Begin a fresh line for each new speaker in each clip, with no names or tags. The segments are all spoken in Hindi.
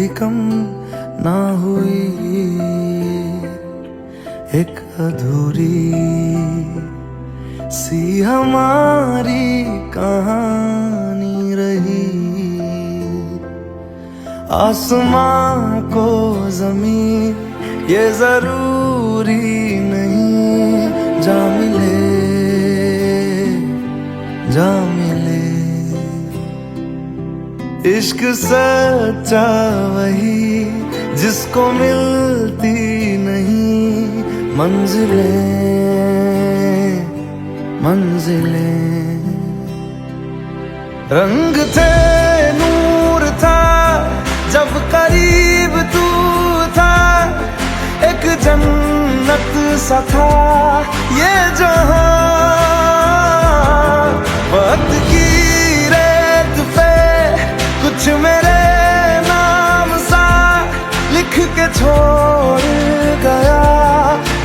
भी कम ना हुई, एक अधूरी सी हमारी कहानी रही। आसमां को जमीन ये जरूरी नहीं, जा मिले जा मिले। इश्क सच्चा वही जिसको मिलती नहीं मंजिलें मंजिलें। रंग थे नूर था जब करीब तू था, एक जन्नत सा था ये जहां। वक्त की रेत पे कुछ मेरे नाम सा लिख के छोड़ गया,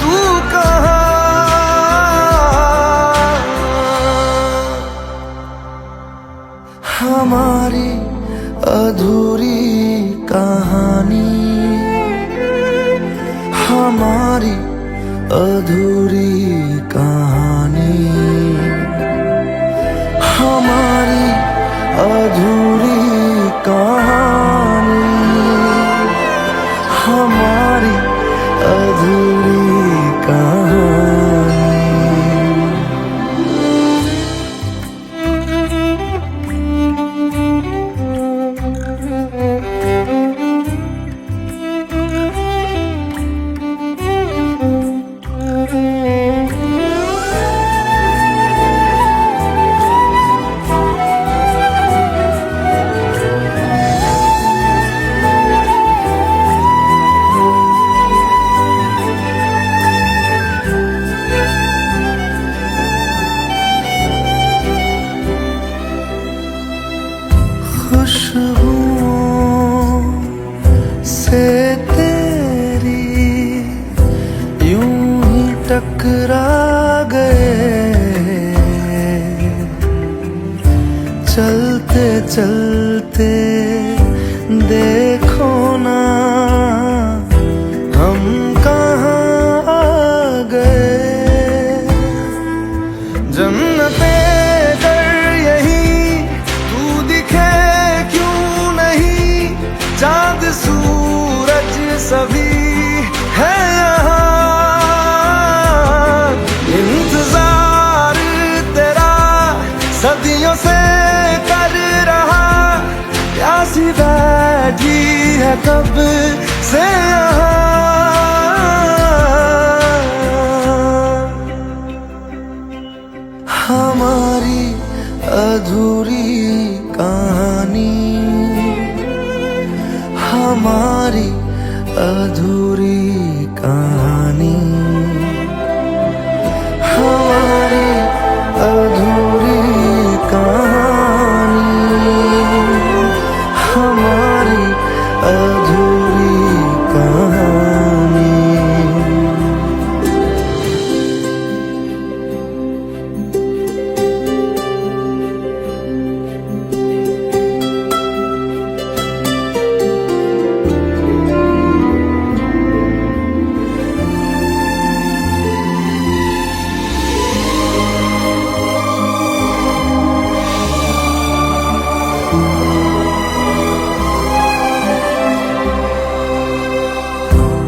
तू कहाँ? हमारी अधूरी कहानी, हमारी अधूरी कहानी, हमारी अधूरी कहानी, हमारी अधूरी कहानी। खुशबुओं से तेरी यूं ही टकरा गए, चलते चलते देखो ना हम कहाँ आ गए। जन्नतें चाँद सूरज सभी है यहाँ, इंतजार तेरा सदियों से कर रहा, प्यासी बैठी है कब से यहाँ। हमारी अधूरी कहानी, हमारी अधूरी कहानी, हमारी अधूरी कहानी, हमारी अधूरी कहानी।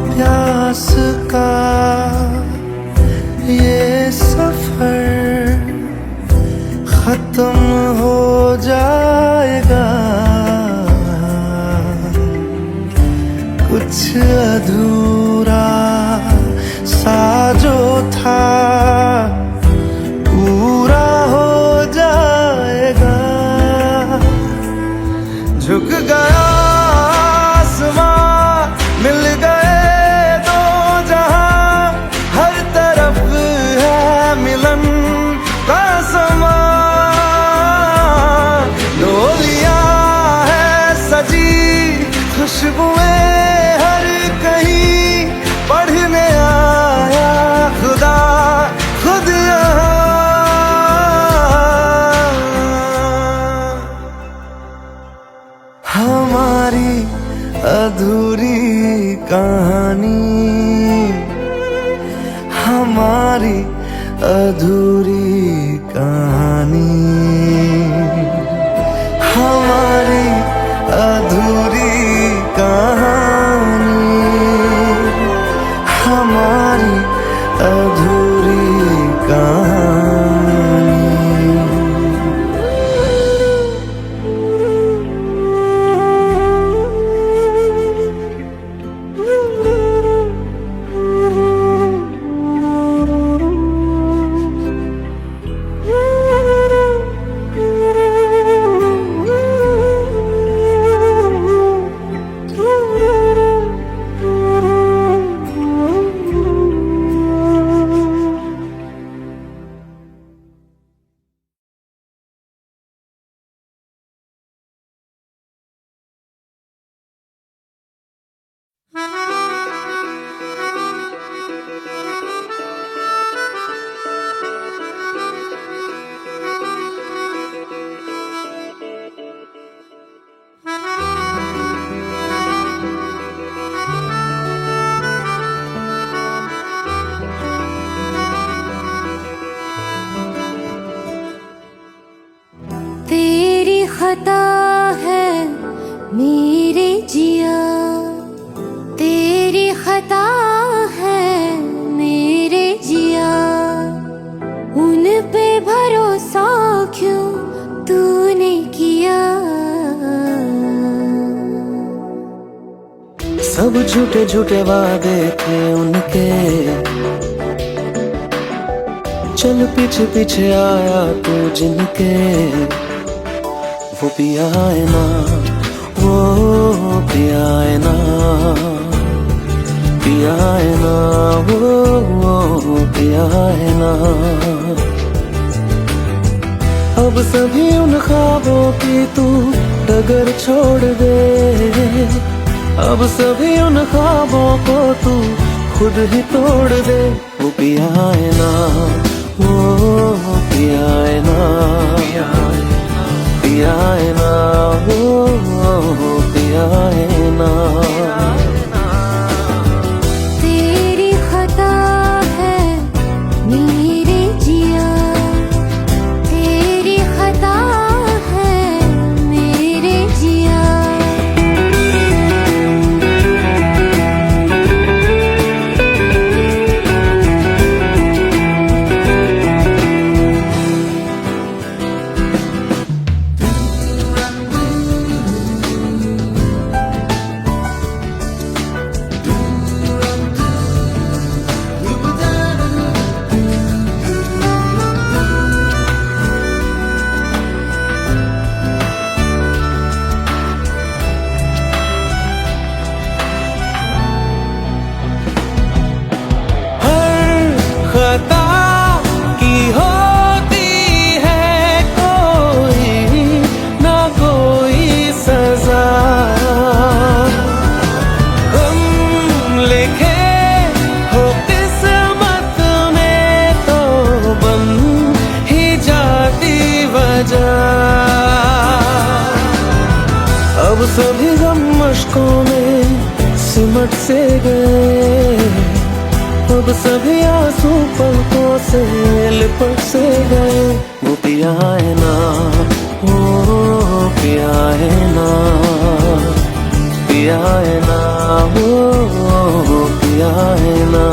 प्यास का ये सफर खत्म हो जाएगा, कुछ अधूरा सा जो था पूरा हो जाएगा। झुक गया आसमां, मिल गए दो जहां, हर तरफ है मिलन का समा। डोलियां है सजी खुशबुएं हर कहीं, पढ़ने आया खुदा खुद यहाँ। हमारी अधूरी कहानी, हमारी अधूरी कहानी, हमारी अधूरी कहानी, हमारी अधूरी कहानी।
तेरी खता है मेरे जिया, तेरी खता है मेरे जिया, उन पे भरोसा क्यों तूने किया।
सब झूठे झूठे वादे थे उनके, चल पीछे पीछे आया तू जिनके, वो पिया है ना, वो पिया है ना, पिया है ना, वो पिया है ना। अब सभी उन ख्वाबों की तू डगर छोड़ दे, अब सभी उन ख्वाबों को तू खुद ही तोड़ दे। वो पिया है ना, वो पिया है ना, पिया है ना, वो पिया है ना।
तेरी खता है मेरे जिया, तेरी खता है मेरे जिया।
खता की होती है कोई ना कोई सजा, हम लिखे हो किस्मत में तो बन ही जाती वजह। अब सभी गम मुश्कों में सिमट से गए, अब सभी आंसू पलकों से लिपट से गए। वो पिया है ना, वो पिया है ना, पिया है ना, वो पिया है ना।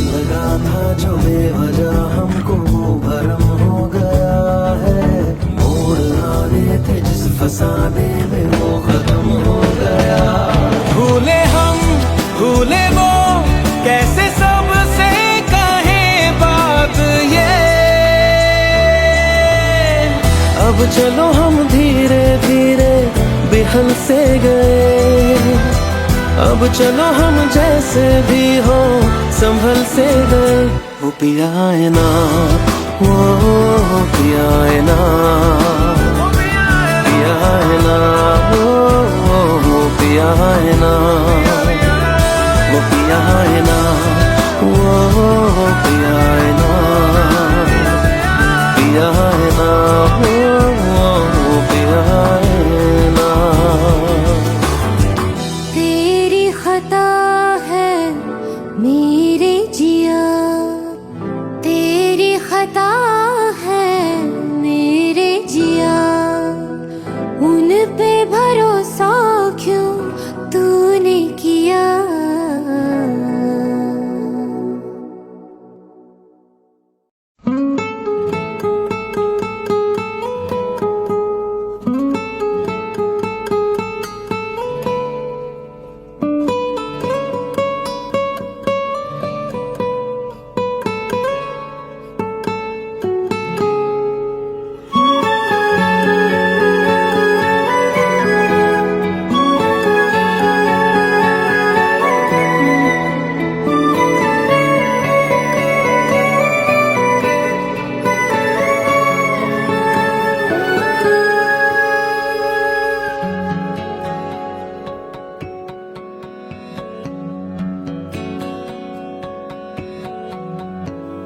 लगा था जो बेवजह हमको वो भरम हो गया है, मोड़ आने थे जिस फसाने में वो खत्म हो गया। भूले हम भूले वो कैसे सबसे कहें बात ये, अब चलो हम धीरे धीरे बिहल से गए, अब अब चलो हम जैसे भी हो संभल से गए। वो पिया है ना, वो पिया है ना, पिया है ना, वो पिया है ना, वो पिया है ना, वो पिया है ना, पिया है ना, वो पिया है ना।
तेरी खता है मेरे जिया, तेरी खता है मेरे जिया, उन पे भरोसा क्यों तूने किया।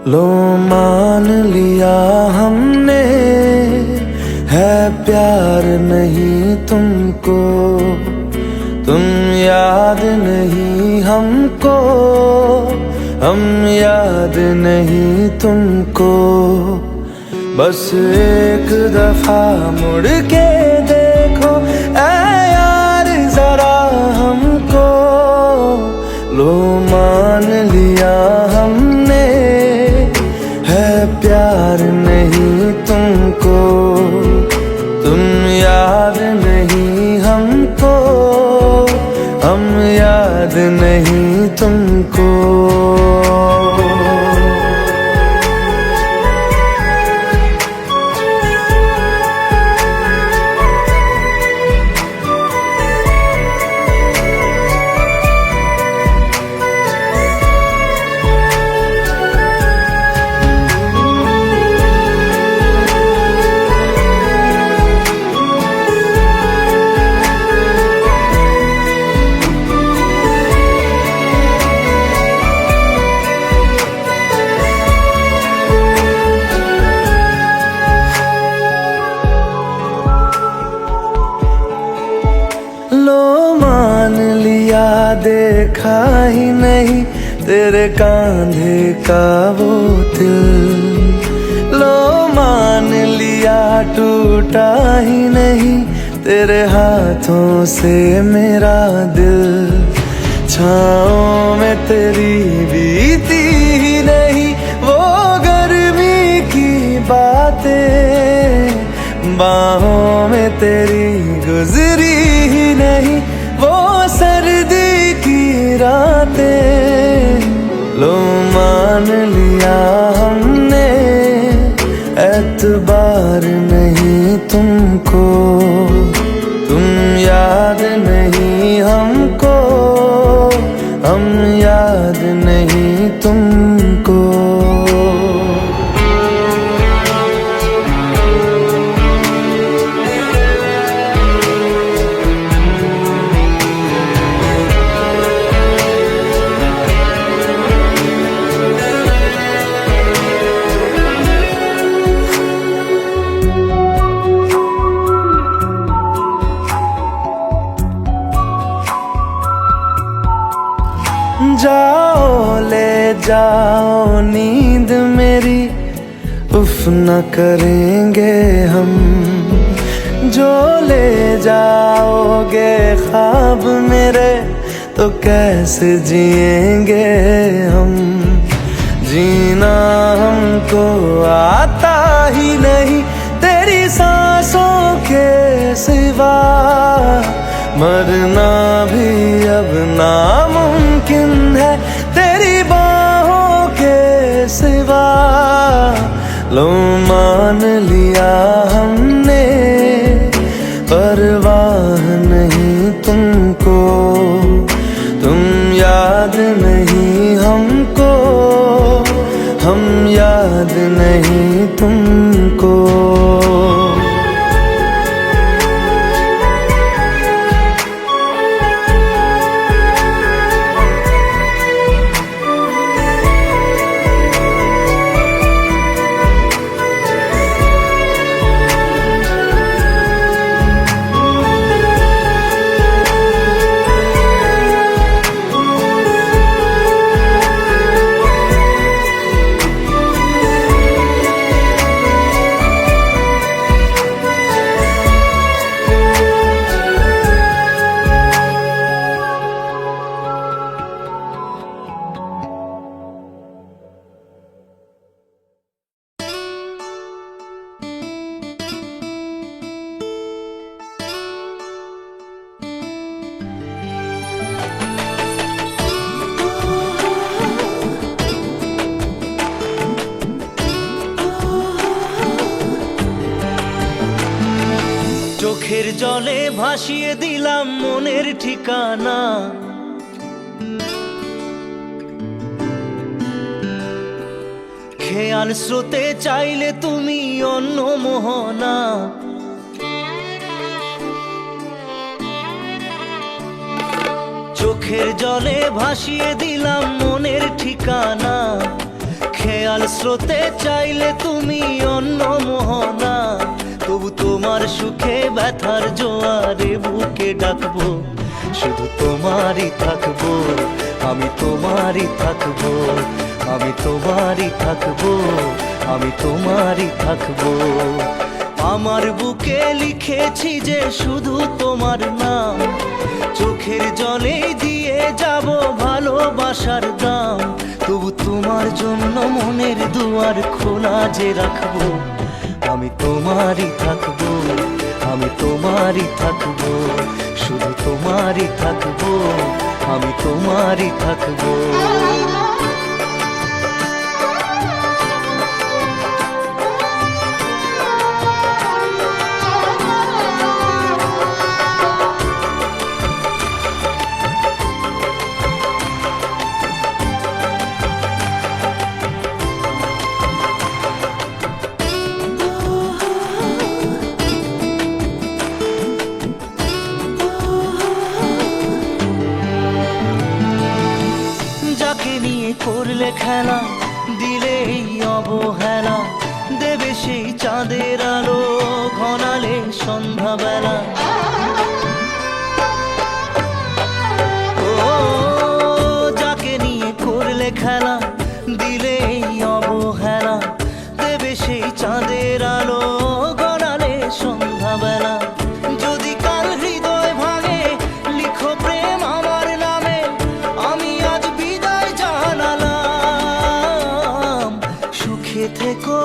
लो मान लिया हमने है प्यार नहीं तुमको, तुम याद नहीं हमको, हम याद नहीं तुमको। बस एक दफा मुड़ के देखो ऐ यार जरा हमको। लो मान लिया हमने है प्यार नहीं तुमको, तुम याद नहीं हमको, हम याद नहीं तुमको। देखा ही नहीं तेरे कांधे का वो दिल, लो मान लिया टूटा ही नहीं तेरे हाथों से मेरा दिल। छाँव में तेरी बीती ही नहीं वो गर्मी की बातें, बाहों में तेरी गुजरी ही नहीं वो सर्दी की रातें। लो मान लिया हमने एतबार नहीं तुमको, तुम याद नहीं हमको, हम याद नहीं तुमको। जाओ ले जाओ नींद मेरी, उफ न करेंगे हम। जो ले जाओगे ख्वाब मेरे तो कैसे जिएंगे हम। जीना हमको आता ही नहीं तेरी सांसों के सिवा, मरना भी अब नामुमकिन है तेरी बाहों के सिवा। लो मान लिया हमने परवाह नहीं तुमको, तुम याद नहीं तुमको।
চোখের জলে ভাসিয়ে দিলাম মনের ঠিকানা, খেয়াল স্রোতে চাইলে তুমি অন্য মোহনা। চোখের জলে ভাসিয়ে দিলাম মনের ঠিকানা, খেয়াল স্রোতে চাইলে তুমি অন্য মোহনা। তবু তোমার সুখে ব্যথার জোয়ারে বুকে ডাকবো, শুধু তোমারই থাকবো, আমি তোমারই থাকবো, আমি তোমারই থাকবো, আমি তোমারই থাকবো। আমার বুকে লিখেছি যে শুধু তোমার নাম, চোখের জলে দিয়ে যাব ভালোবাসার দাম। তবু তোমার জন্য মনের দুয়ার খোলা যে রাখবো, আমি তোমারই থাকবো, আমি তোমারই থাকবো, শুধু তোমারই থাকবো, আমি তোমারই থাকবো। করলে খেলা দিলে এই অবহেলা, দেবে সেই চাঁদের আলো ঘনালে সন্ধ্যাবেলা। ও যাকে নিয়ে করলে খেলা দিলে এই অবহেলা, দেবে সেই চাঁদের আলো ঘনালে সন্ধ্যাবেলা। যদি কাল হৃদয় ভাঙে লিখো প্রেম আমার নামে, আমি আজ বিদায় জানালাম। সুখে থেকো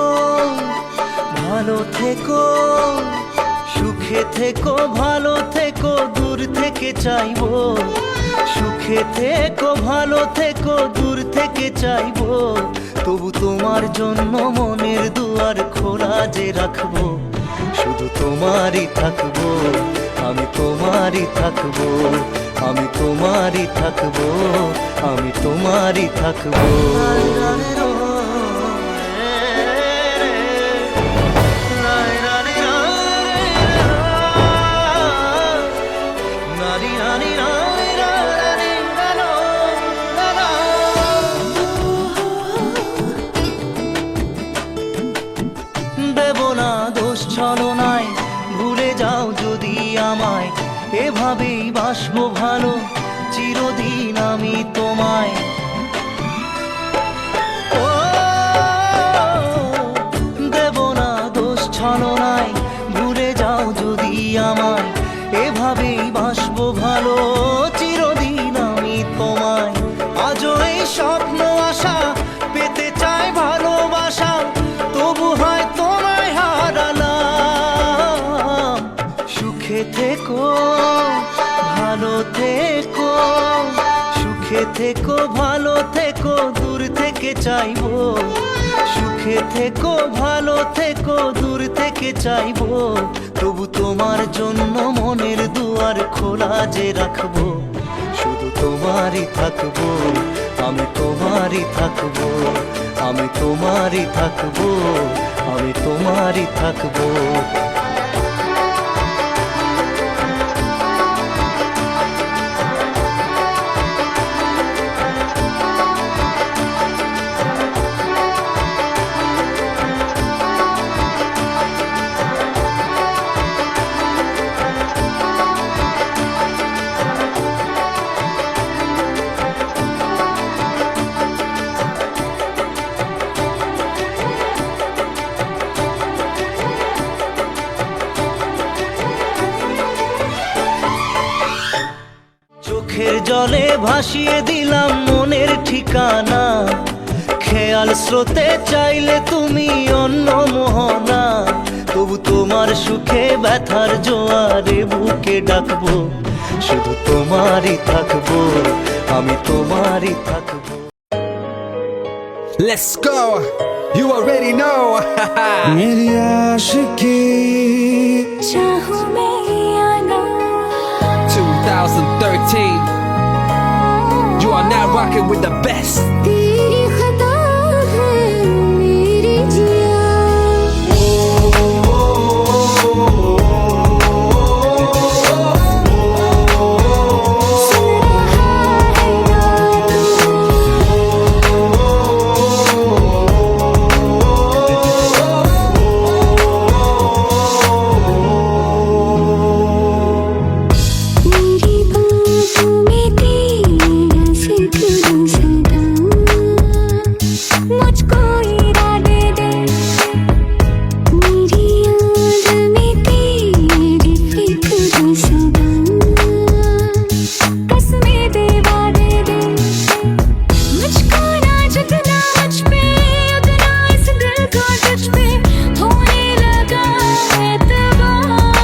ভালো থেকো, সুখে থেকো ভালো থেকো, দূর থেকে চাইবো। সুখে থেকো ভালো থেকো, দূর থেকে চাইবো। তবু তোমার জন্য মনের দুয়ার খোলা যে রাখবো, শুধু তোমারই থাকবো, আমি তোমারই থাকবো, আমি তোমারই থাকবো, আমি তোমারই থাকবো। দেব না দোষ ছলনায়, ভুলে যাও যদি আমায়, এভাবেই বাসবো ভালো চিরদিন আমি তোমায়। ও দেব না দোষ ছলনায়, ভুলে যাও যদি আমায়, এভাবেই বাসবো ভালো চিরদিন আমি তোমায়। আজও এই স্বপ্ন আশা পেতে চাই ভালোবাসা, তবু হয় তোমায় হারালাম। সুখে থেকো ভালো থেকো, সুখে থেকো ভালো থেকো, দূর থেকে চাইবো। সুখে থেকো ভালো থেকো, দূর থেকে চাইবো। তবু তোমার জন্য মনের দুয়ার খোলা যে রাখবো, শুধু তোমারই থাকবো, আমি তোমারই থাকবো, আমি তোমারই থাকবো, আমি তোমারই থাকবো। চোখের জলে ভাসিয়ে দিলাম মনের ঠিকানা, খেয়াল স্রোতে চাইলে তুমি অন্য মোহনা, তবু তোমার সুখে ব্যথার জোয়ারে বুকে ডাকবো, শুধু তোমারই থাকবো, আমি তোমারই থাকবো।
Let's go, you already know.
मेरी आशिकी
चाहूं मैं या ना
2013, you are now rocking with the best.
तेरी खता है मेरी जिया, सुन रहा है ना मेरी बातों में तेरा जिक्र सदा, मुझको इरादे दे, मेरी याद में तेरी फिक्र सदा, कसमें दे वादे दे, मुझको ना झुकना मुझ पे, उतना इस दिल को तुझ पे होने लगा एतबार,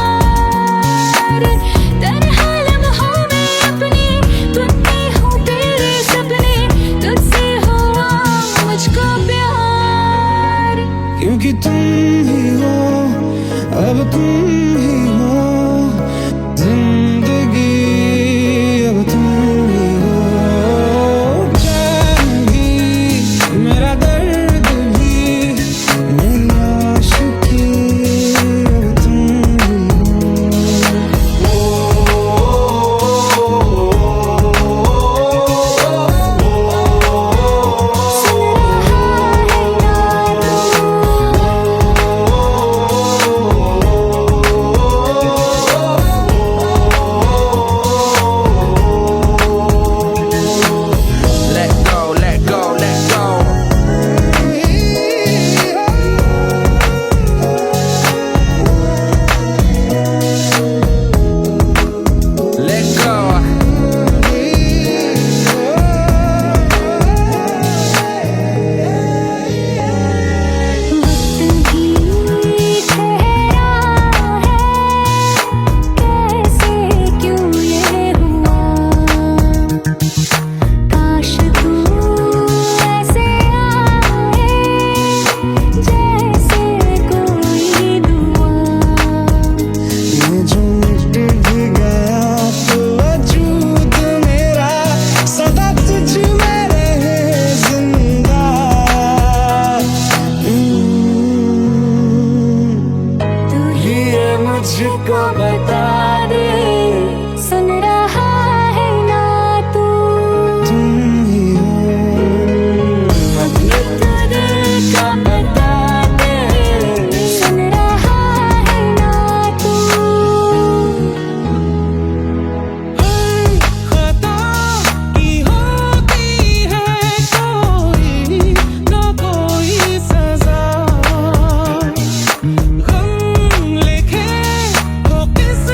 तन्हा लम्हों में अपने बुनती हूँ तेरे सपने, तुझसे हुआ मुझको प्यार,
क्योंकि तुम ही हो, अब तुम ही हो जिंदगी, अब तुम ही हो चैन भी, मेरा दर्द भी, मेरी आशिकी, अब तुम ही हो।
सुन रहा है ना
Let go, let go, let go. Let go.
वक्त भी ठहरा है, कैसे क्यों ये हुआ, काश तू ऐसे आए जैसे कोई दुआ,
ये जो मिट भी गया तो वजूद मेरा सदा तुझ में रहे जिंदा।
तू ही
ये मुझको बता दे,
सुन रहा है ना तू,
तुम ही हो
ये तो दिल का बता दे, सुन रहा है ना तू,
खता की होती है कोई न कोई सजा, गम लिखे हो किस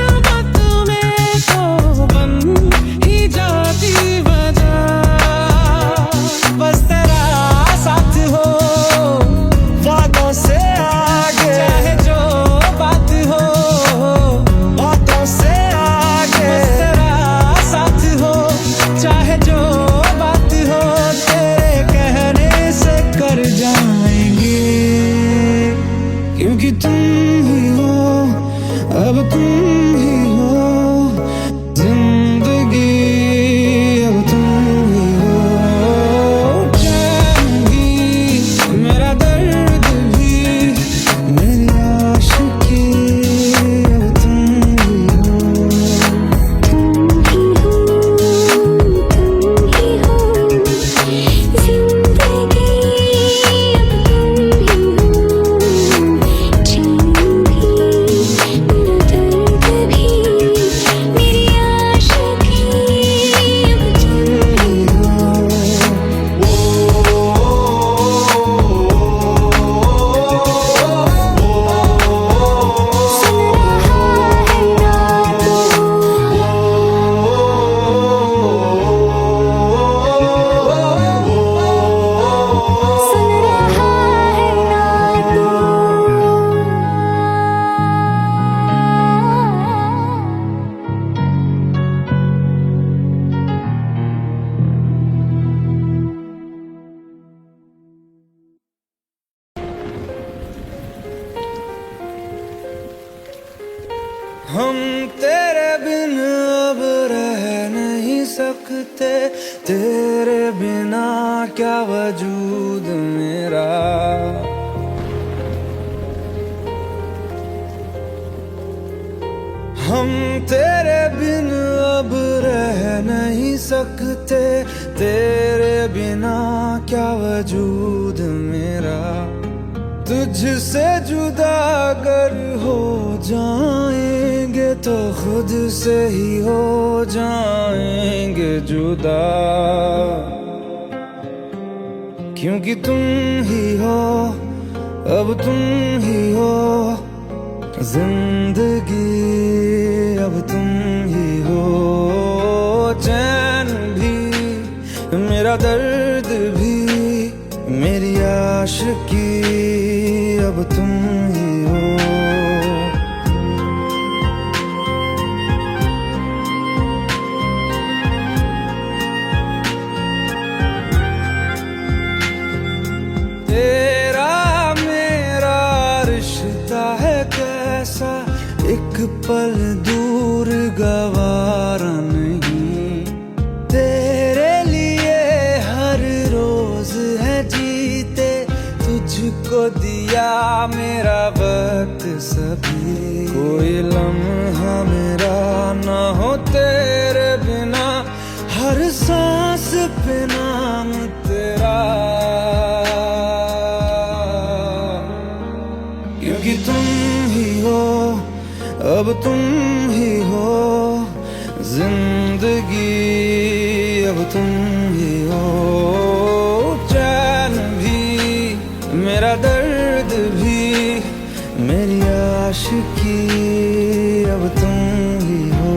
हम तेरे बिन अब रह नहीं सकते, तेरे बिना क्या वजूद मेरा। हम तेरे बिन अब रह नहीं सकते, तेरे बिना क्या वजूद मेरा। तुझसे जुदा अगर हो जाएंगे तो खुद से ही हो जाएंगे जुदा, क्योंकि तुम ही हो, अब तुम ही हो जिंदगी, अब तुम ही हो चैन भी, मेरा दर्द भी, मेरी आशिकी, अब तुम ही हो। तेरा मेरा रिश्ता है कैसा, एक पल दूर गवारा नहीं। तेरे लिए हर रोज है जीते, तुझको दिया मेरा वक्त सभी। कोई लम्हा मेरा ना हो तेरे बिना, हर सांस पे नाम तेरा, क्योंकि तुम ही हो, अब तुम ही हो जिंदगी, अब तुम ही हो चैन भी, मेरा दर्द भी, मेरी आशिकी, अब तुम ही हो,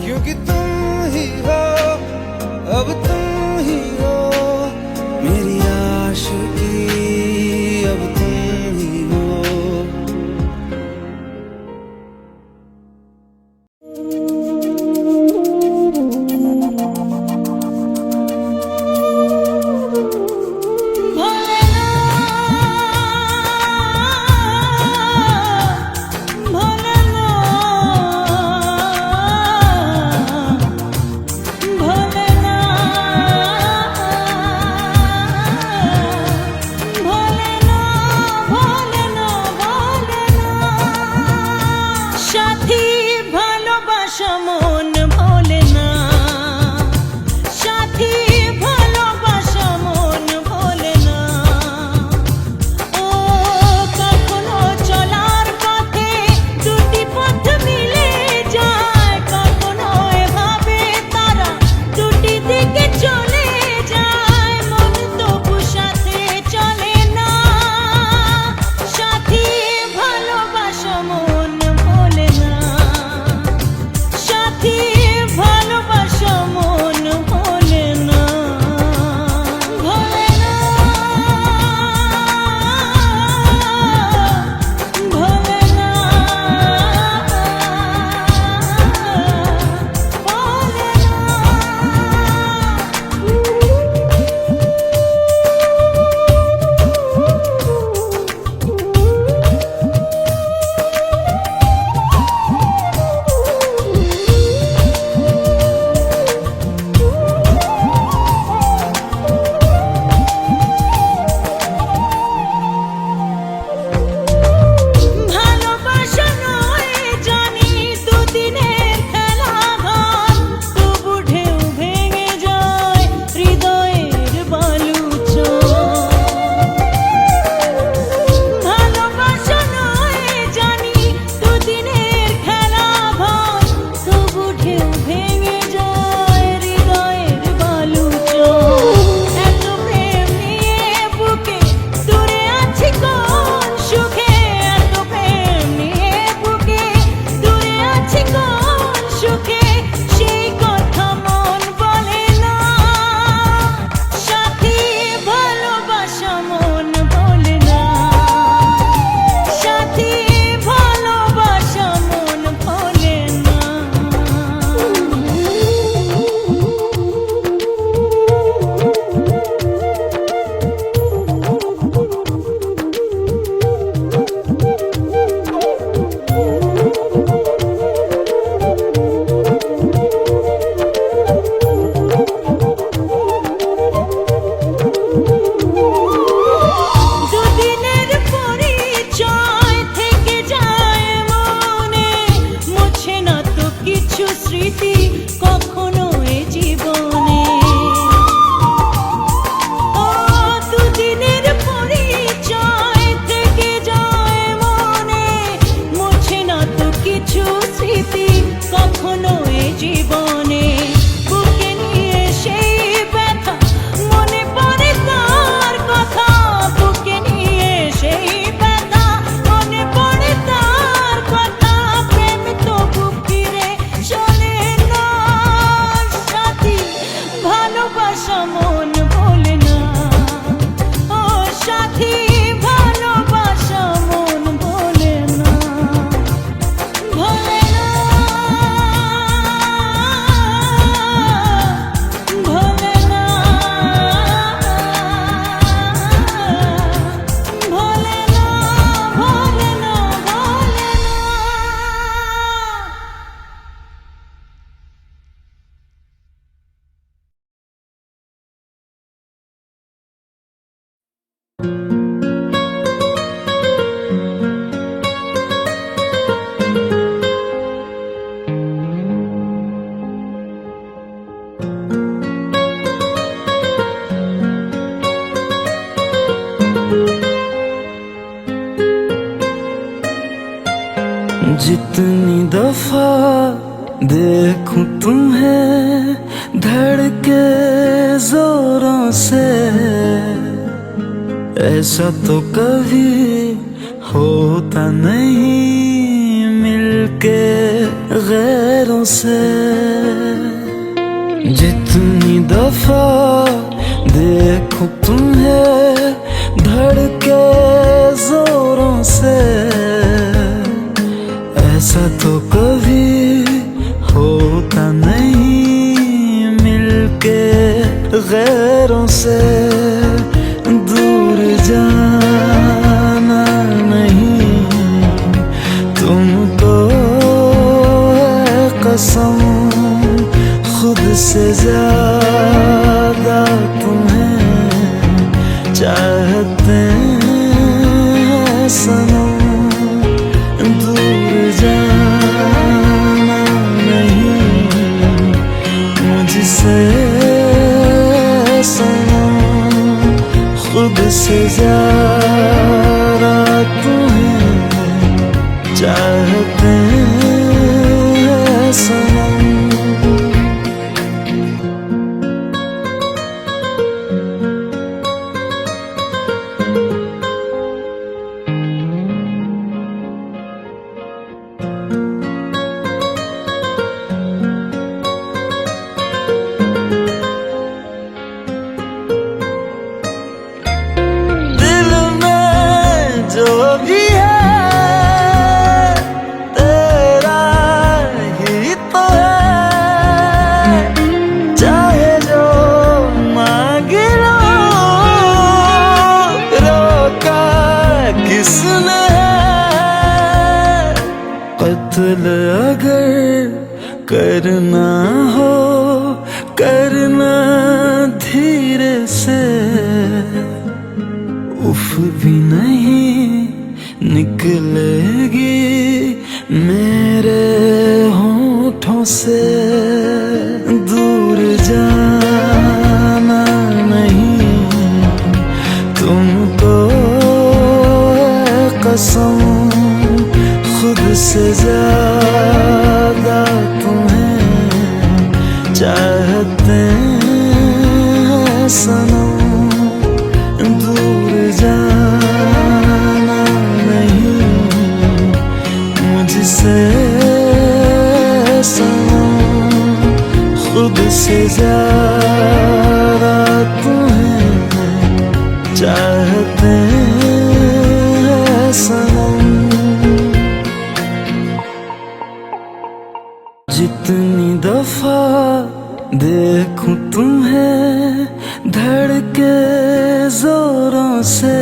क्योंकि तुम ही हो, अब तुम ही हो मेरी आशिकी, अब तुम ही हो।
भोलेनाथ সাথী ভালোবাসা মন বলে না, ভোলে না, ভোলে না, ভোলে না, ভোলে না, ভোলে না।
जितनी दफा देखूं तुम्हें धड़के जोरों से, ऐसा तो कभी होता नहीं मिलके गैरों से। जितनी दफा देखूं तुम्हें धड़के जोरों से, ऐसा तो कभी होता नहीं मिलके गैरों से। दूर जाना नहीं तुमको है कसम, खुद से ज्यादा तुम्हें चाहते हैं सनम। दूर जाना नहीं मुझसे सनम, खुद से ज्यादा तुम्हें चाहते हैं सनम। दिल में जो भी है तेरा ही तो है, चाहे जो मांग लो, रोका किसने है। कत्ल अगर करना हो करना धीरे से, उफ भी नहीं निकलेगी मेरे होठों से। दूर जाना नहीं तुमको है कसम, खुद से ज्यादा तुम्हें चाहते हैं सनम। दूर जाना नहीं मुझसे सनम, खुद से ज्यादा तुम्हें चाहते हैं सनम। जितनी दफा देखूं तुम्हें धड़के जोरों से,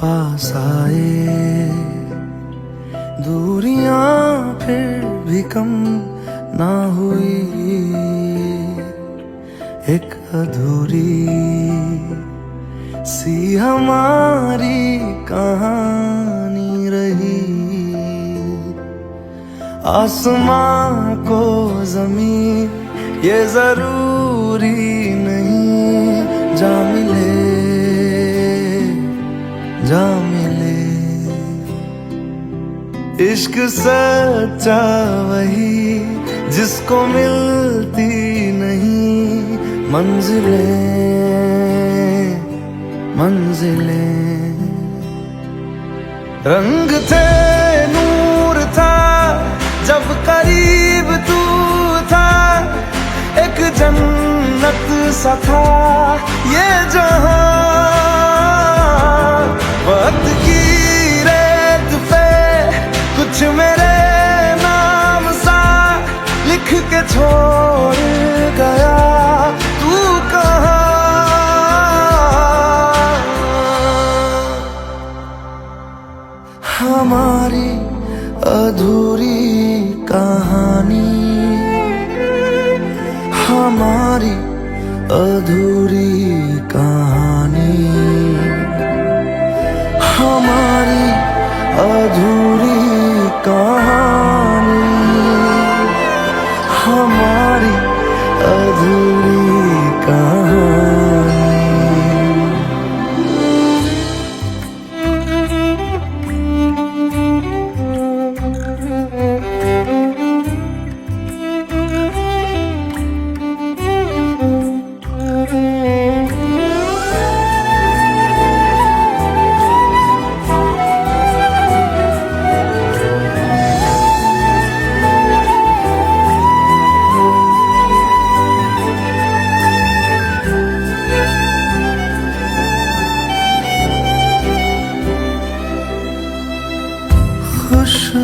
पास आए दूरियां फिर भी कम ना हुई, एक अधूरी सी हमारी कहानी रही। आसमां को जमीन ये जरूरी नहीं, जा मिले जा मिले। इश्क सच्चा वही जिसको मिलती नहीं मंजिलें मंजिलें। रंग थे नूर था जब करीब तू था, एक जन्नत सा था ये जहां। वक्त की रेत पे कुछ मेरे नाम सा लिख के छोड़ गया तू कहाँ। हमारी अधूरी कहानी, हमारी अधूरी कहानी, हमारी अधूरी कहानी, हमारी अधूरी कहानी।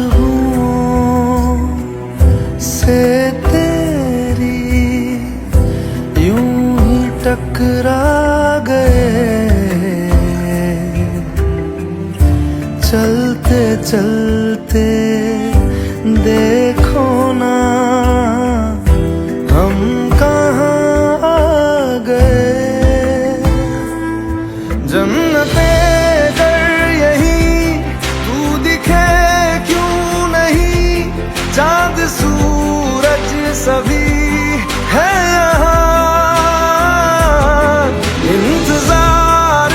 खुशबुओं से तेरी यूं ही टकरा गए, चलते चलते देखो ना हम कहाँ आ गए। जन्नते चांद सूरज सभी है यहाँ, इंतजार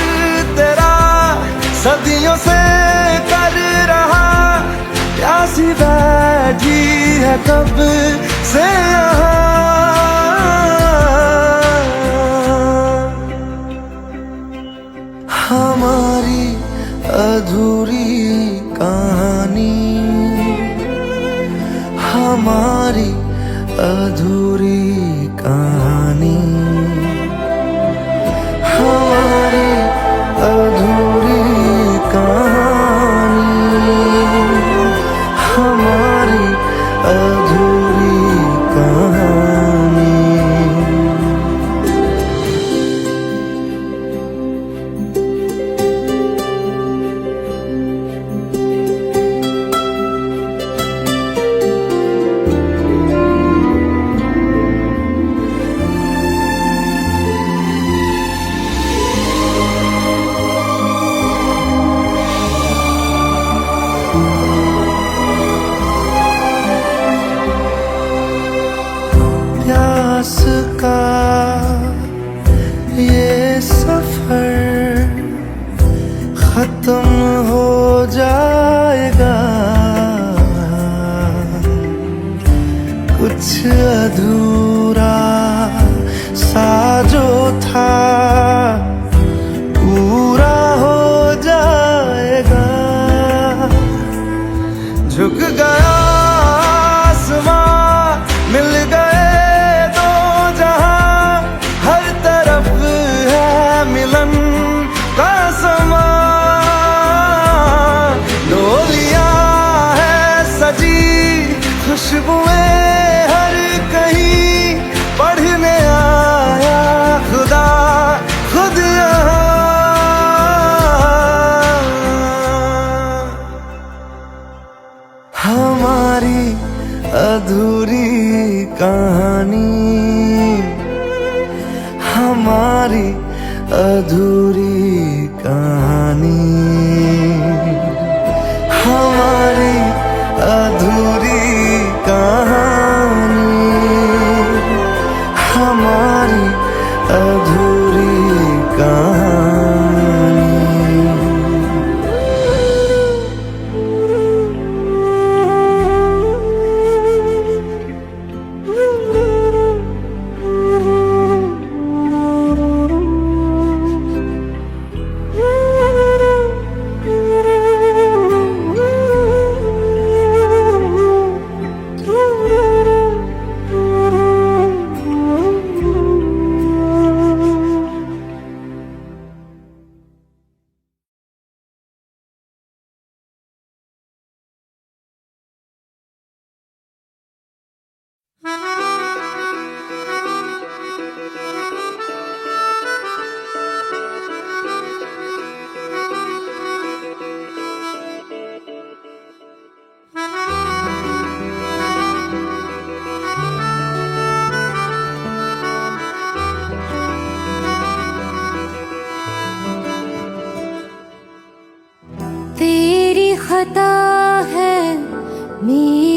तेरा सदियों से कर रहा, प्यासी बैठी है कब से यहाँ। हमारी अधूरी कहानी, हमारी अधूरी कहानी, हमारी अधूरी कहानी, हमारी अधूरी कहानी। प्यास का ये सफर खत्म हो जाएगा, कुछ अधूरा सा जो था पूरा हो जाएगा। झुक गया आसमां मिल गए दो जहां, हर तरफ है मिलन का समा। डोलियां है सजी खुशबुएं हर कहीं, पढ़ने आया खुदा खुद यहाँ। हमारी अधूरी कहानी, हमारी अधूरी कहानी, हमारी अधूरी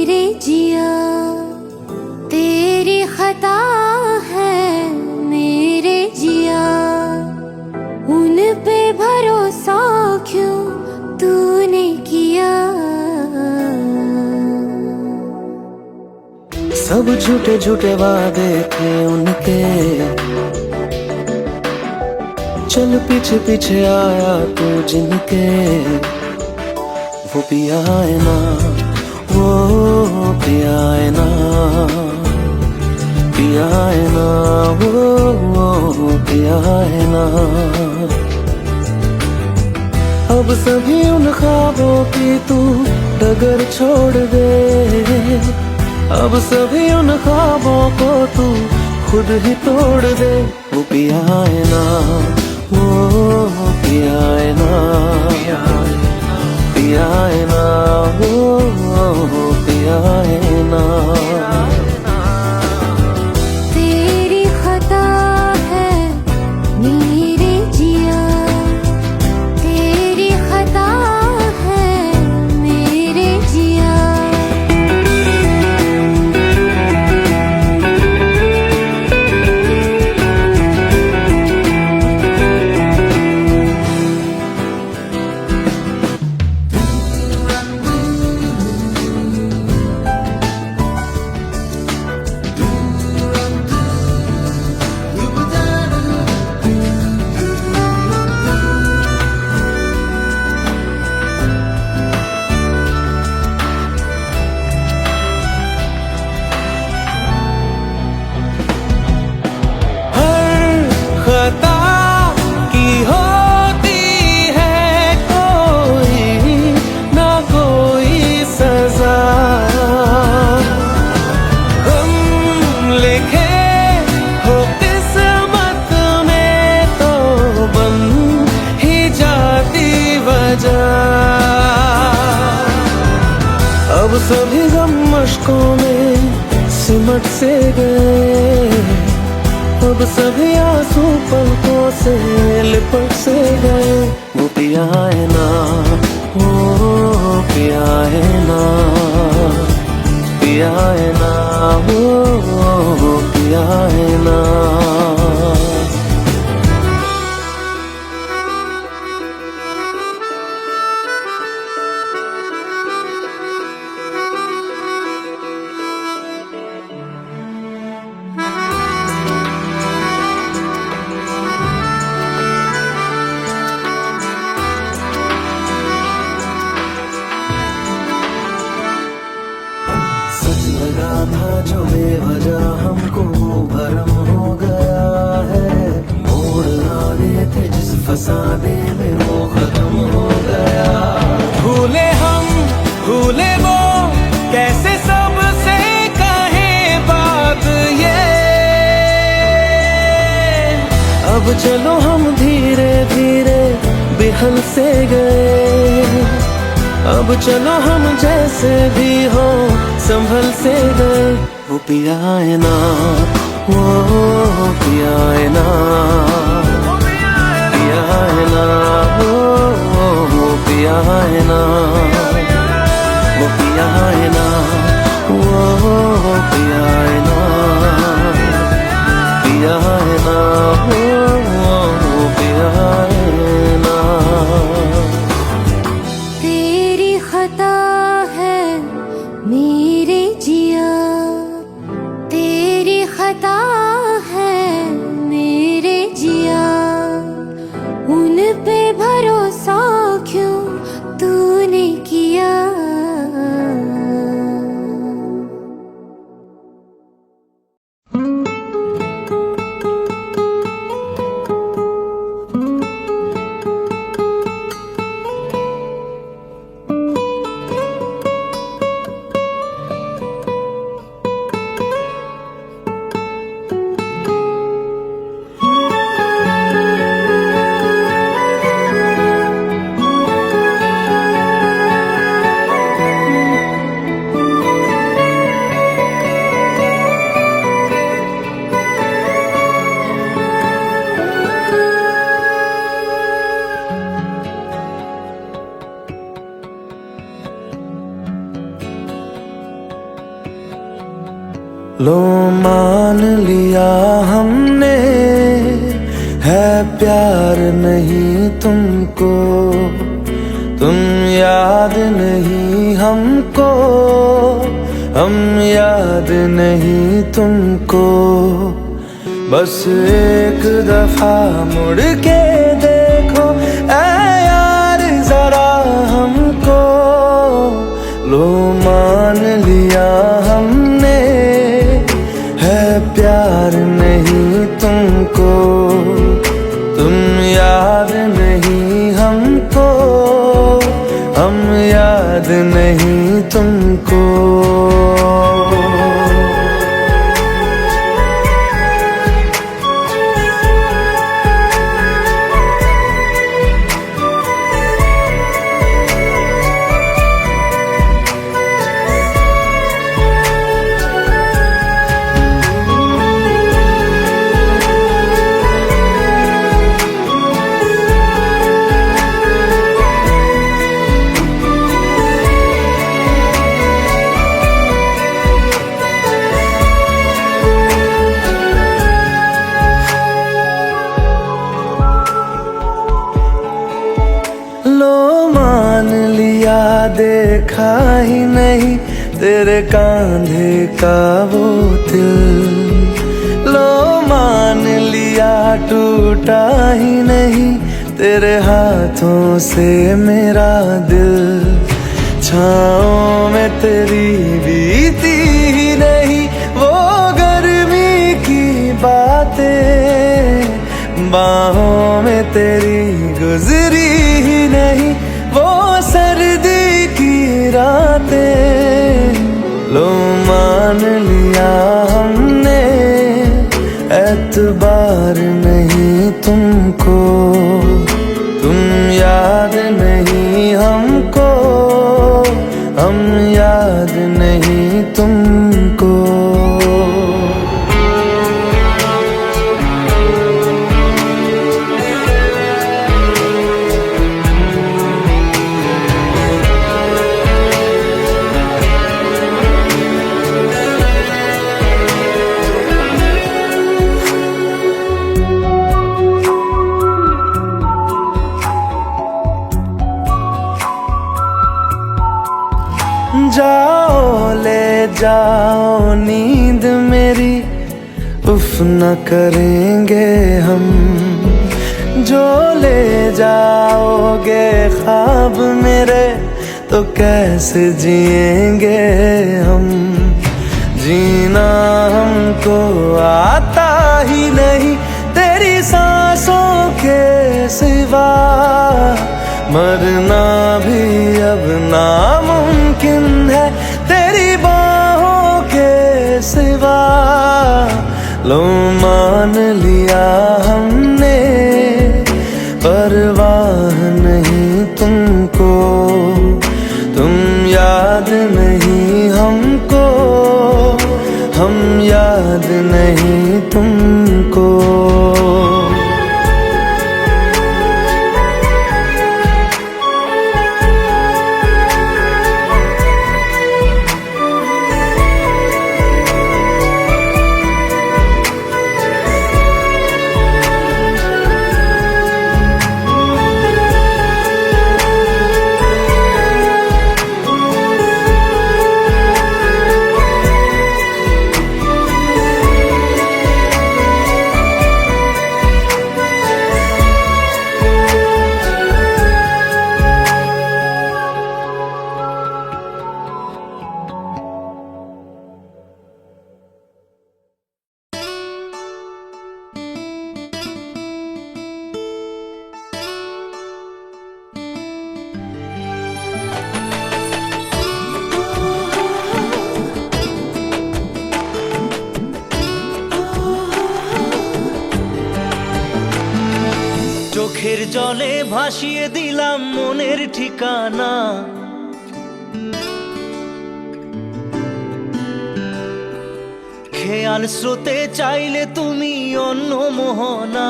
मेरे जिया तेरी खता है मेरे जिया उन पे भरोसा क्यों तूने किया
सब झूठे झूठे वादे थे उनके चल पीछे पीछे आया तू जिनके वो पिया है ना वो पिया है ना पिया है ना वो पिया है ना अब सभी उन ख्वाबों की तू डगर छोड़ दे अब सभी उन ख्वाबों को तू खुद ही तोड़ दे वो पिया है ना वो पिया है ना पिया है ना वो पिया है ना
तेरी खता है मेरे जिया तेरी खता है मेरे जिया
खता की होती है कोई ना कोई सजा गम लिखे हो किस्मत में तो बन ही जाती वजह अब सभी गम मशकों में सिमट से गए अब सभी आंसू पलकों से लिपट से गए वो पिया है ना वो पिया है ना पिया है ना वो पिया है ना सच लगा था जो बेवजह हमको वो भरम हो गया है मोड़ आने थे जिस फसाने में वो खत्म हो गया भूले हम भूले वो कैसे सबसे कहे बात ये अब चलो हम धीरे धीरे बिहल से गए अब चलो हम जैसे भी हो संभल से गए वो पिया है ना वो पिया है ना पिया है ना वो पिया है ना वो पिया है ना वो पिया है ना पिया है ना वो पिया है ना
तेरी खता है मेरे जिया तेरी खता है मेरे जिया उन पे भरोसा क्यों तूने किया
लो मान लिया हमने है प्यार नहीं तुमको, तुम याद नहीं हमको, हम याद नहीं तुमको। बस एक दफा मुड़ के देखो ऐ यार जरा हमको। लो मान लिया हमने है प्यार नहीं तुमको, तुम याद नहीं हमको, हम याद नहीं तुमको। देखा ही नहीं तेरे कांधे का वो दिल। लो मान लिया टूटा ही नहीं तेरे हाथों से मेरा दिल। छाँव में तेरी बीती ही नहीं वो गर्मी की बातें, बाहों में तेरी गुजरी ही नहीं वो सर्दी की रातें। लो मान लिया हमने एतबार नहीं तुमको, तुम याद नहीं हमको, हम याद नहीं तुमको। जाओ ले जाओ नींद मेरी, उफ न करेंगे हम। जो ले जाओगे ख्वाब मेरे तो कैसे जिएंगे हम। जीना हमको आता ही नहीं तेरी सांसों के सिवा, मरना भी अब नामुमकिन है तेरी बाहों के सिवा। लो मान लिया हमने परवाह नहीं तुमको, तुम याद नहीं हमको, हम याद नहीं तुमको।
চোখের জলে ভাসিয়ে দিলাম মনের ঠিকানা, খেয়াল স্রোতে চাইলে তুমি অন্য মোহনা।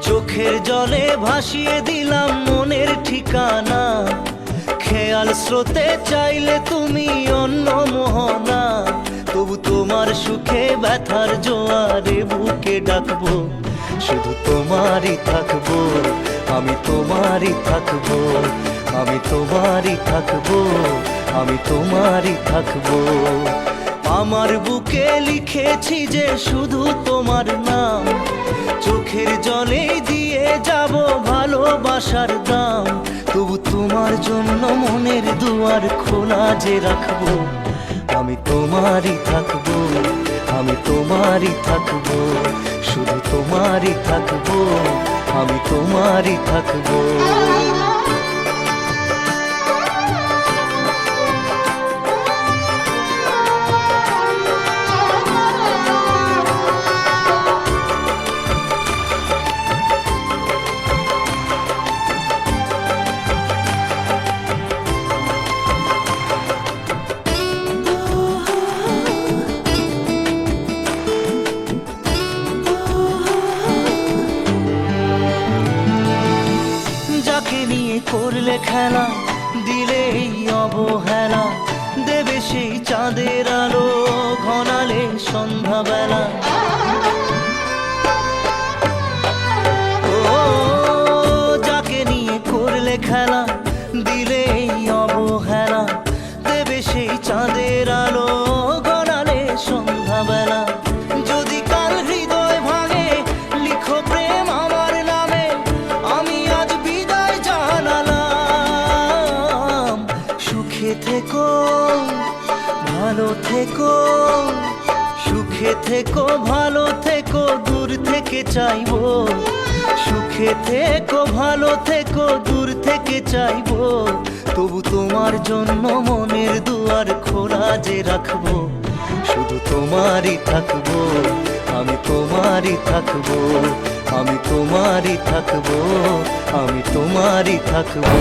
চোখের জলে ভাসিয়ে দিলাম মনের ঠিকানা, খেয়াল খেয়াল স্রোতে চাইলে তুমি অন্য মোহনা, তবু তোমার সুখে ব্যথার জোয়ারে বুকে ডাকবো, শুধু তোমারই থাকবো, আমি তোমারই থাকবো, আমি তোমারই থাকবো, আমি তোমারই থাকবো। আমার বুকে লিখেছি যে শুধু তোমার নাম, চোখের জলে দিয়ে যাব ভালোবাসার দাম, তবু তোমার জন্য মনের দুয়ার খোলা যে রাখবো, আমি তোমারই থাকবো, আমি তোমারই থাকবো, শুধু তোমারই থাকবো, আমি তোমারই থাকবো। যাকে নিয়ে করলে খেলা, দিলে এই অবহেলা, দেবে সেই চাঁদের আলো ঘনালে সন্ধ্যাবেলা। ও যাকে নিয়ে করলে খেলা, দিলে এই অবহেলা, দেবে সেই চাঁদের আলো ঘনালে সন্ধ্যাবেলা। যদি কাল হৃদয় ভাঙে লিখো প্রেম আমার নামে, আমি আজ বিদায় জানালাম। সুখে থেকো ভালো থেকো, সুখে থেকো ভালো থেকো, দূর থেকে চাইবো, সুখে থেকো ভালো থেকো, দূর থেকে চাইবো, তবু তোমার জন্য মনের দুয়ার খোলা যে রাখবো, শুধু তোমারই থাকবো, আমি তোমারই থাকবো, আমি তোমারই থাকবো, আমি তোমারই থাকবো।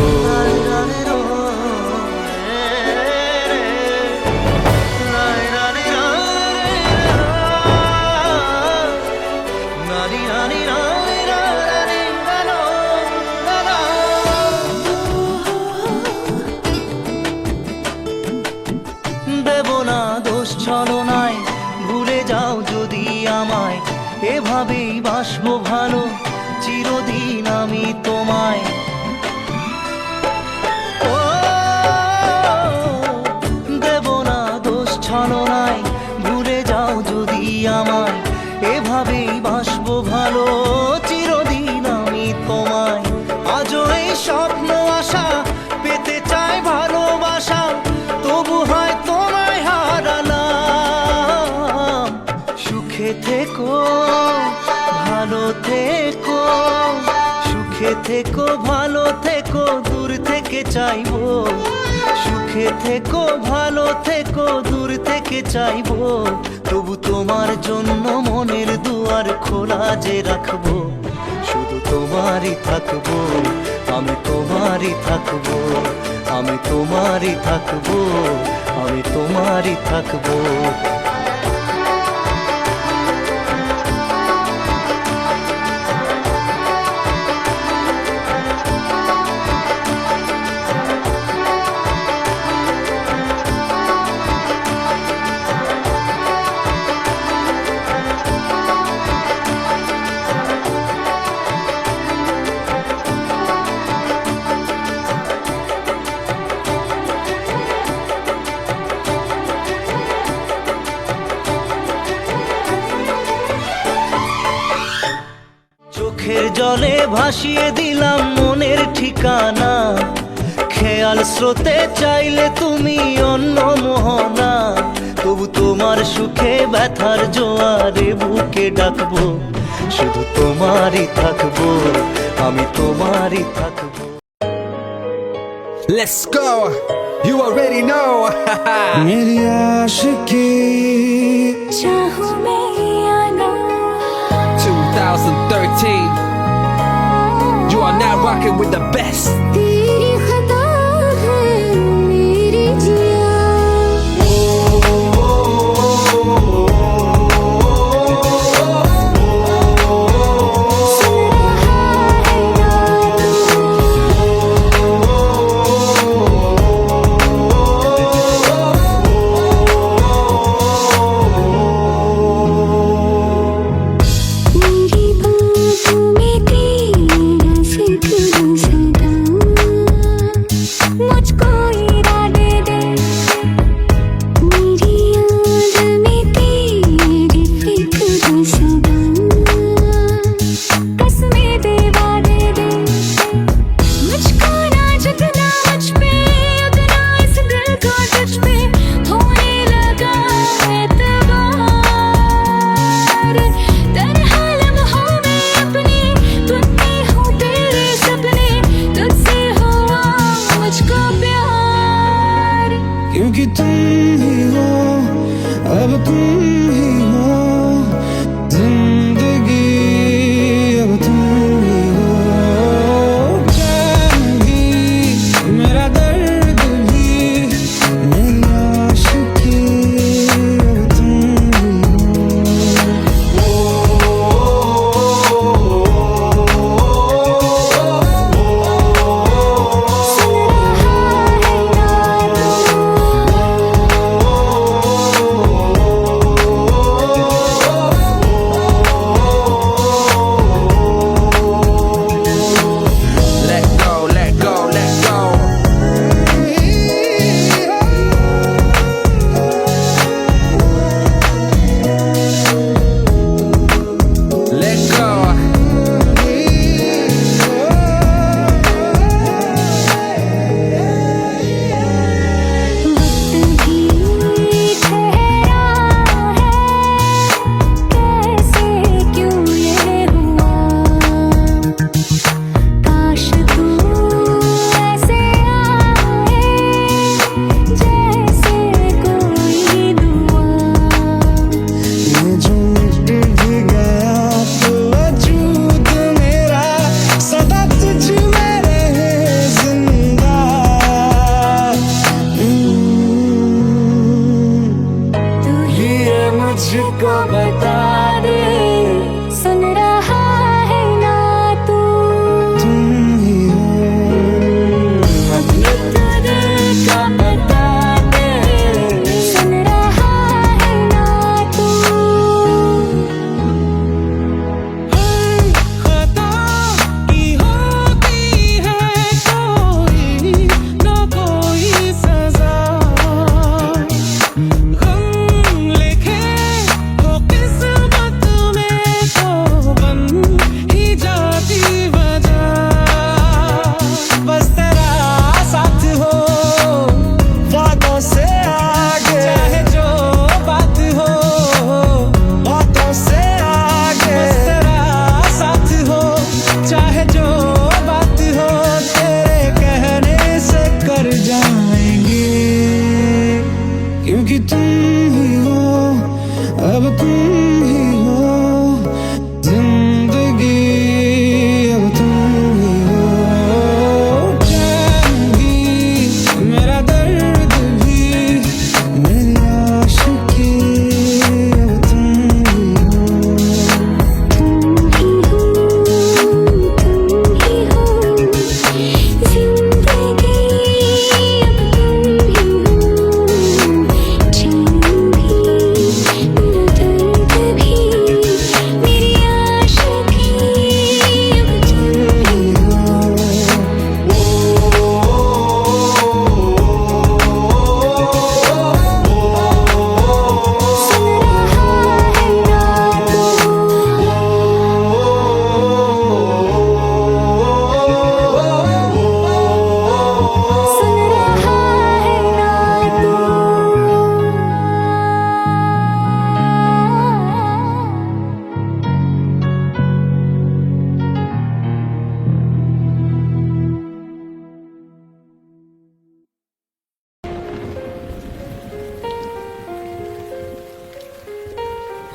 দেব না দোষ ছলনায়, ভুলে যাও যদি আমায়, এভাবেই বাসবো ভালো চিরদিন আমি তোমায়। ও দেব না দোষ ছলনায়, ভুলে যাও যদি আমায়, এভাবেই বাসবো ভালো চিরদিন আমি তোমায়। আজও এই স্বপ্ন আশা পেতে চাই ভালোবাসা, তবু হয় তোমায় হারালাম। সুখে থেকো ভালো থেকো, সুখে থেকো ভালো থেকো, দূর থেকে চাইবো, সুখে থেকো ভালো থেকো, দূর থেকে চাইবো, তবু তোমার জন্য মনের দুয়ার খোলা যে রাখবো, শুধু তোমারই থাকবো, আমি তোমারই থাকবো, আমি তোমারই থাকবো, আমি তোমারই থাকবো। চোখের জলে ভাসিয়ে দিলাম মনের ঠিকানা, খেয়াল স্রোতে চাইলে তুমি অন্য মোহনা, তবু তোমার সুখে ব্যথার জোয়ারে বুকে ডাকবো, শুধু তোমারই থাকবো, আমি তোমারই থাকবো।
Let's go. You already know.
मेरी आशिकी
चाहूं मैं या ना,
2013. You are now rocking with the best.
तेरी खता है मेरी जिया, सुन रहा है ना तू,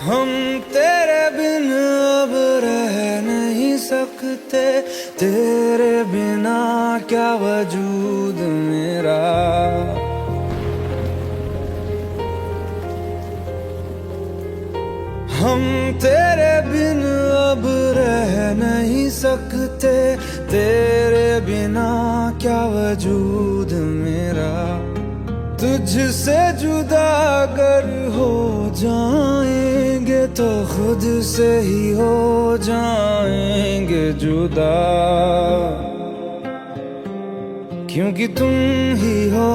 हम तेरे बिन अब रह नहीं सकते, तेरे बिना क्या वजूद मेरा। हम तेरे बिन अब रह नहीं सकते, तेरे बिना क्या वजूद मेरा। तुझसे जुदा अगर हो जाएंगे तो खुद से ही हो जाएंगे जुदा, क्योंकि तुम ही हो,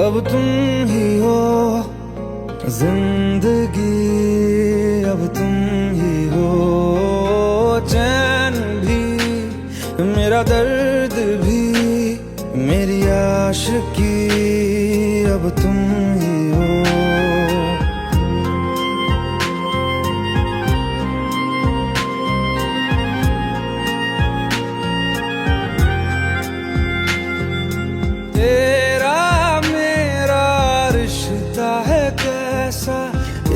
अब तुम ही हो जिंदगी, अब तुम ही हो। चैन भी मेरा दर्द भी मेरी आशिकी, अब तुम ही हो। तेरा मेरा रिश्ता है कैसा,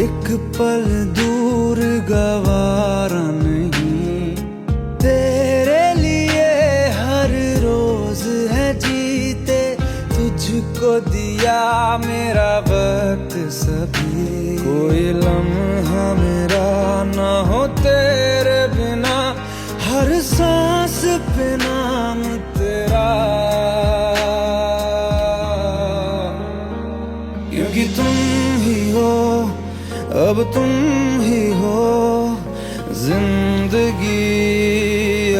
एक पल दूर गवारा नहीं। तेरे लिए हर रोज है जीते, तुझको दिया मेरा वक्त सभी। कोई लम्हा मेरा ना हो तेरे बिना, हर सांस पे नाम तेरा, क्योंकि तुम ही हो, अब तुम ही हो जिंदगी,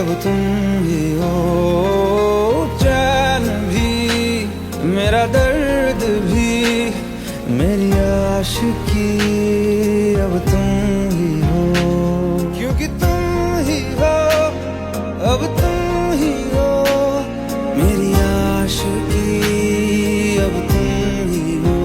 अब तुम ही हो। चैन भी मेरा दर्द भी मेरी आशिकी, अब तुम ही हो, क्योंकि तुम ही हो, अब तुम ही हो मेरी आशिकी, अब तुम ही हो।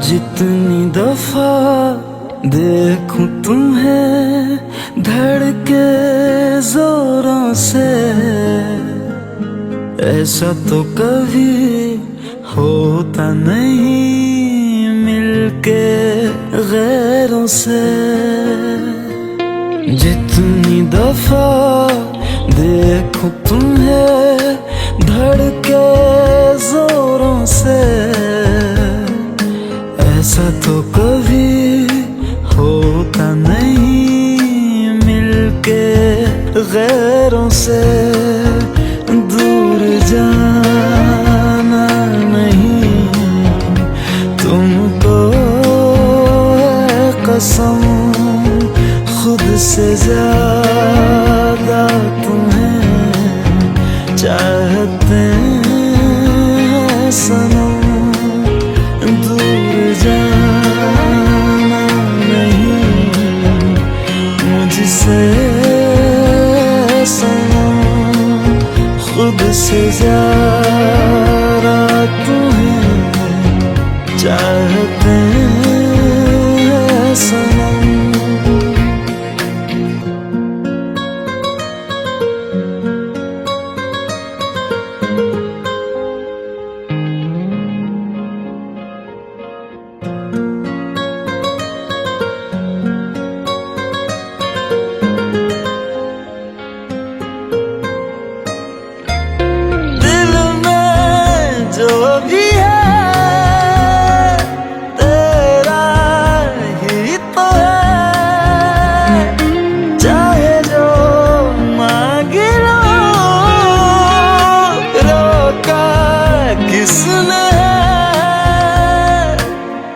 जितनी दफा देखूं तुम्हें धड़के जोरों से, ऐसा तो कभी होता नहीं मिलके गैरों से। जितनी दफा देखूं तुम्हें धड़के जोरों से, ऐसा तो कभी होता नहीं मिलके गैरों से। दूर जाना नहीं तुमको है कसम, खुद से ज्यादा तुम्हें चाहते हैं सनम। दूर जाना नहीं मुझसे सनम, खुद से ज्यादा तुम्हें चाहते हैं सनम। जो भी है तेरा ही तो है, चाहे जो मांग लो, रोका किसने है।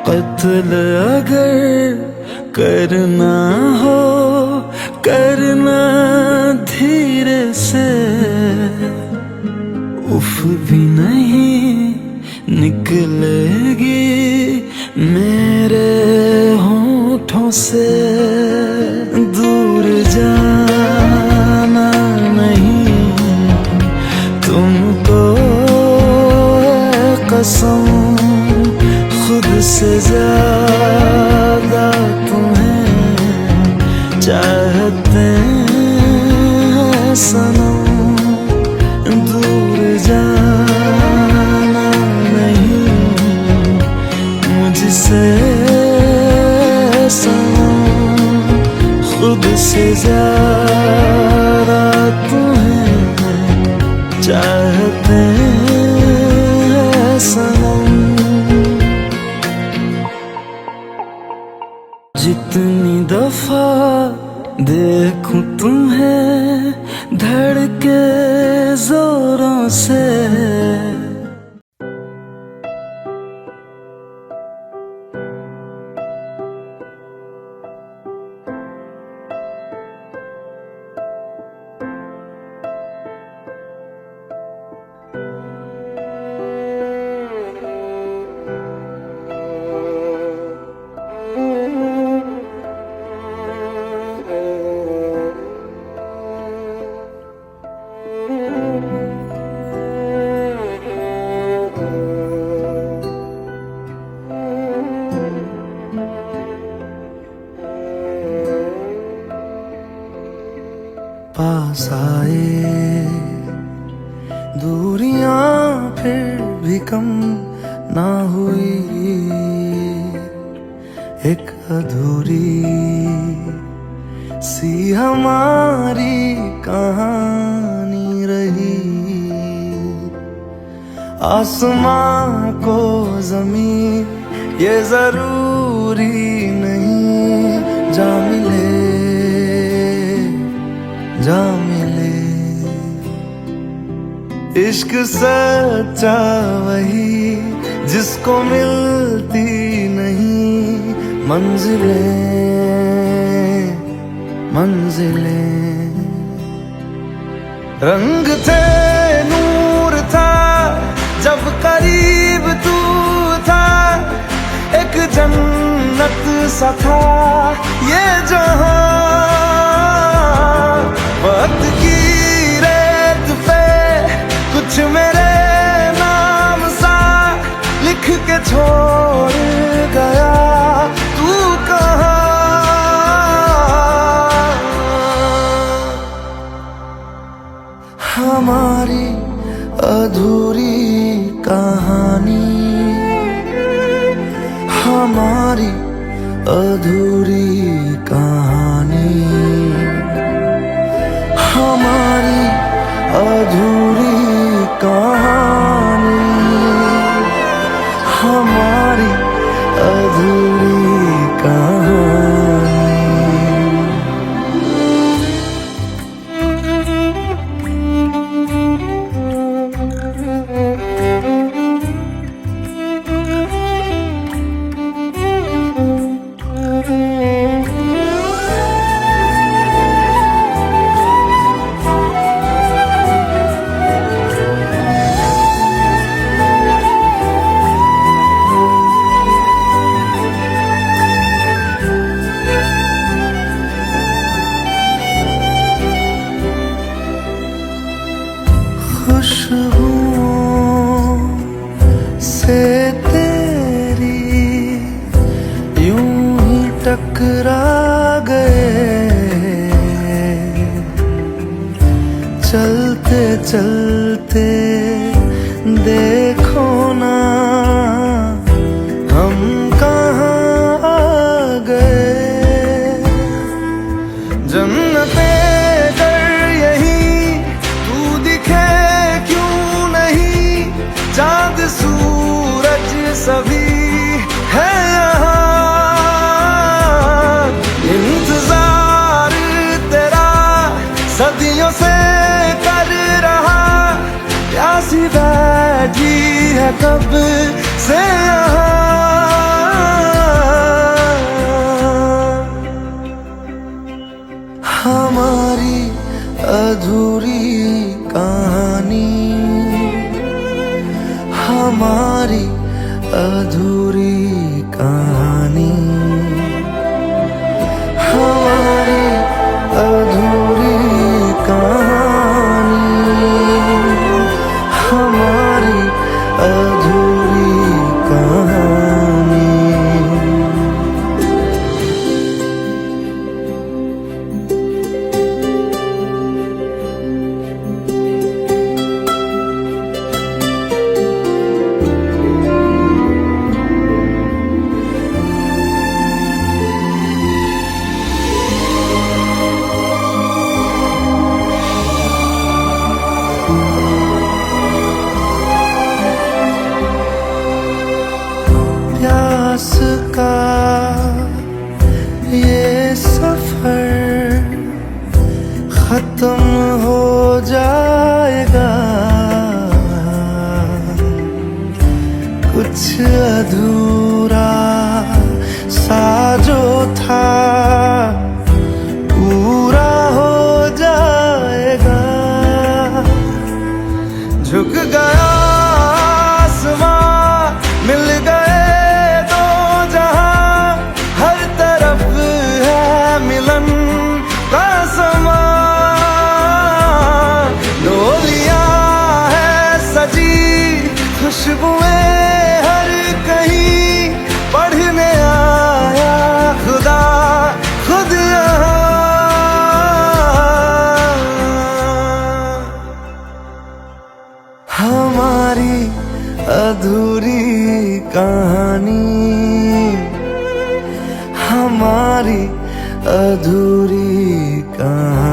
कत्ल अगर करना हो करना धीरे से, उफ भी नहीं निकलेगी मेरे होठों से। दूर जाना नहीं तुमको है कसम, खुद से ज्यादा तुम्हें चाहते हैं सनम। दूर जाना नहीं मुझसे सनम, खुद से ज्यादा तुम्हें चाहते हैं सनम। जितनी दफा देखूं तुम्हें धड़के जोरों से, पास आए दूरियां फिर भी कम ना हुई, एक अधूरी सी हमारी कहानी रही। आसमां को ज़मीन ये जरूरी नहीं, जा मिले जा मिले। इश्क सच्चा वही जिसको मिलती नहीं मंजिलें मंजिलें। रंग थे नूर था जब करीब तू था, एक जन्नत सा था ये जहां। वक्त की रेत पे कुछ मेरे नाम सा लिख के छोड़ अधूरी कहानी, हमारी अधूरी कहानी, हमारी अधूरी कहानी, हमारी अधूरी कहानी। खुशबुओं से तेरी यूं ही टकरा गए, चलते चलते देखो ना हम कहाँ आ गए। जन्नते चाँद सूरज सभी है यहाँ, इंतजार तेरा सदियों से कर रहा, प्यासी बैठी है कब से यहाँ। हमारी अधूरी कहानी, हमारी अधूरी कहानी, हमारी अधूरी कहानी, हमारी अधूरी कहानी। प्यास का ये सफर खत्म हो जाएगा, कुछ अधूरा सा जो था पूरा हो जाएगा। झुक गया आसमां, मिल गए दो जहां, हर तरफ है मिलन का समा। डोलियां है सजी, खुशबुएं हर कहीं, पढ़ने आया खुदा खुद यहाँ। हमारी अधूरी कहानी, हमारी अधूरी कहानी।